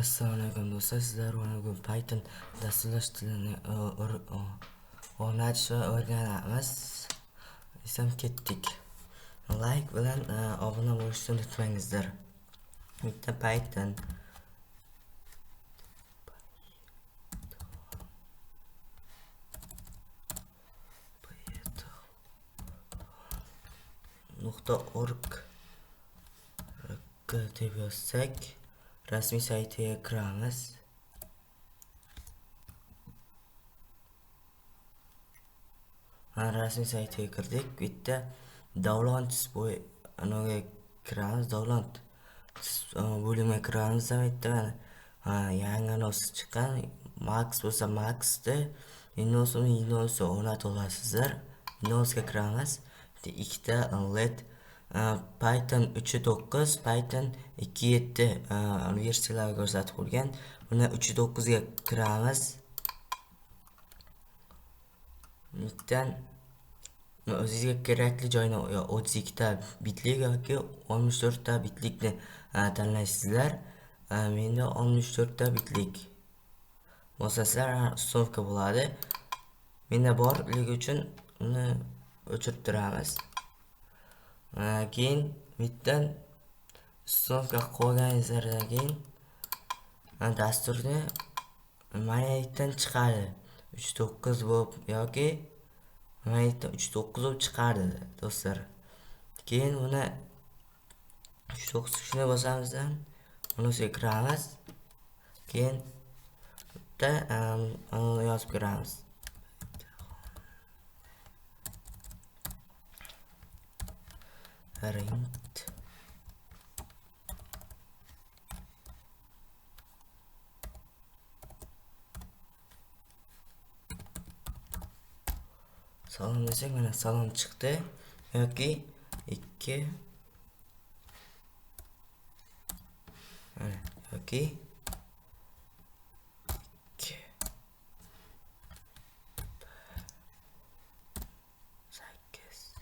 Assalomu do'stlar, sizlar bilan bugun Python dasturlash tilini o'rnatish va o'rganamiz. Ism ketdik. Like bilan obuna bo'lishni unutmangizlar. Bitta Python .org deb yozsak, rasmiy saytiga kiramiz. Rasmiy saytiga kirdik. Bitta download bo'yiga kiramiz. Download bo'limiga kiramiz. Bitta yangi nosi chiqqan. Max bo'lsa Max'da, Windows o'rnatib olasizlar. Windowsga kiramiz. Ikkita LED Python 3.9, Python 2.7 versiyalarga ko'rsatib qo'ygan. Buni 3.9 ga kiramiz. Bittadan o'zingizga kerakli joyni 32 ta bitlik yoki 64 ta bitlikni tanlaysizlar. Menda 64 ta bitlik bosasizlar stovka bo'ladi. Menda borligi uchun uni o'chirib turamiz. Keyin bittan stovka qo'yganingizdan keyin dasturni maynalikdan chiqadi. 3.9 bo'lib yoki maynalikdan 3.9 bo'lib chiqardi do'stlar. Keyin uni 3.9 tugishini bosamizdan unisiga kiramiz. Keyin bitta yozib kiramiz. Rent salom desak, mana salom chiqdi. Yoki 2 yoki 2 8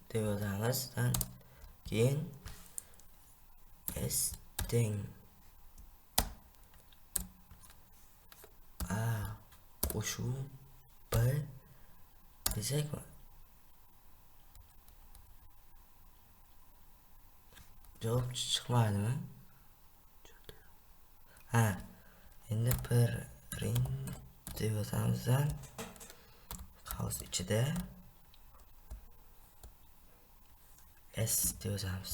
deb yozamiz. Keyin eting qo'shuv b desakmi, javob chiqmadimi? Endi print deb yozamiz. Qavs ichida s deb yozamiz.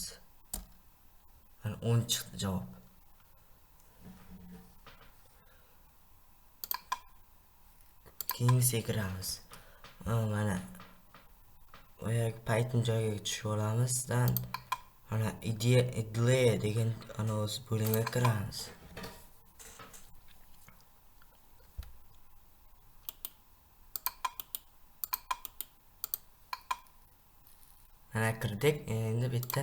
10 chiqdi javob. Keyingiga kiramiz. Mana oyoq Python joyiga tushib olamiz. Mana idle degan o'z bo'limiga kiramiz. Mana kirdik. Endi bitta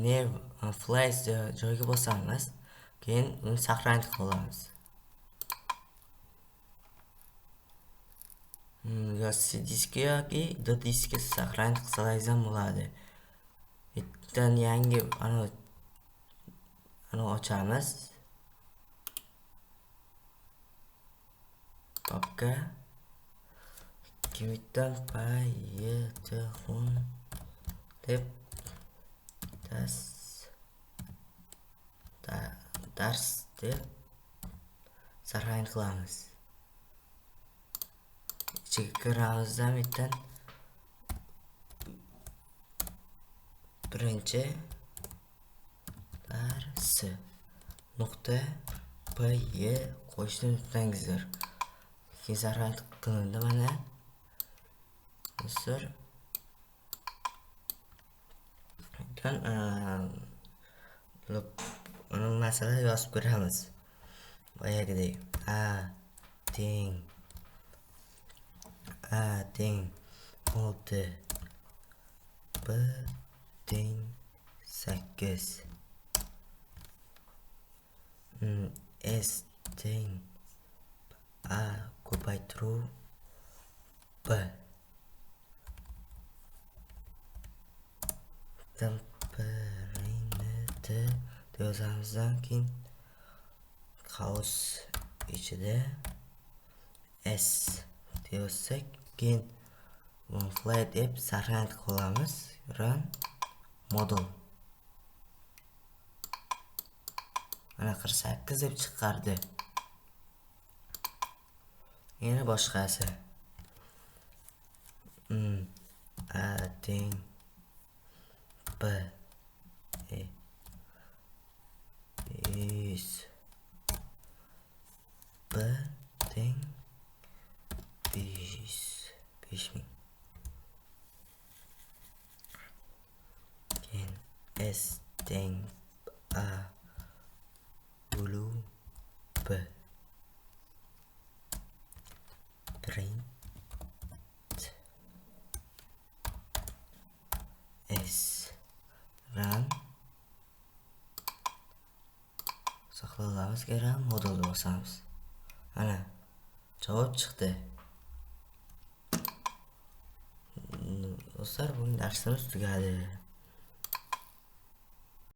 new flash joyiga bosamiz. Keyin uni saqlanib qolamiz. Yoki diskga yoki diskga saqlanib qilsangiz ham bo'ladi. Bittadan yangi ochamiz. Papka bittadan Python deb dars deb saqlanib qilamiz. Ichiga kiramiz. Bittan birinchi darsi .py qo'shishni unutmangizlar. Keyin saqlanib qilindi. Mana do'stlar, masala yozib ko'ramiz. Boyagidek teng 6 b teng 8 s teng ko'paytiruv b yozamizdan keyin qavs ichida s yozsak, keyin fly deb sarhand qilamiz. Run model. Mana 48 deb chiqardi. Yana boshqasi. Eting b is b teng 5000. Keyin s teng a yulab print s run saqlaymiz, kerak modulni bosamiz. Mana javob chiqdi. Do'stlar, bugun darsimiz tugadi.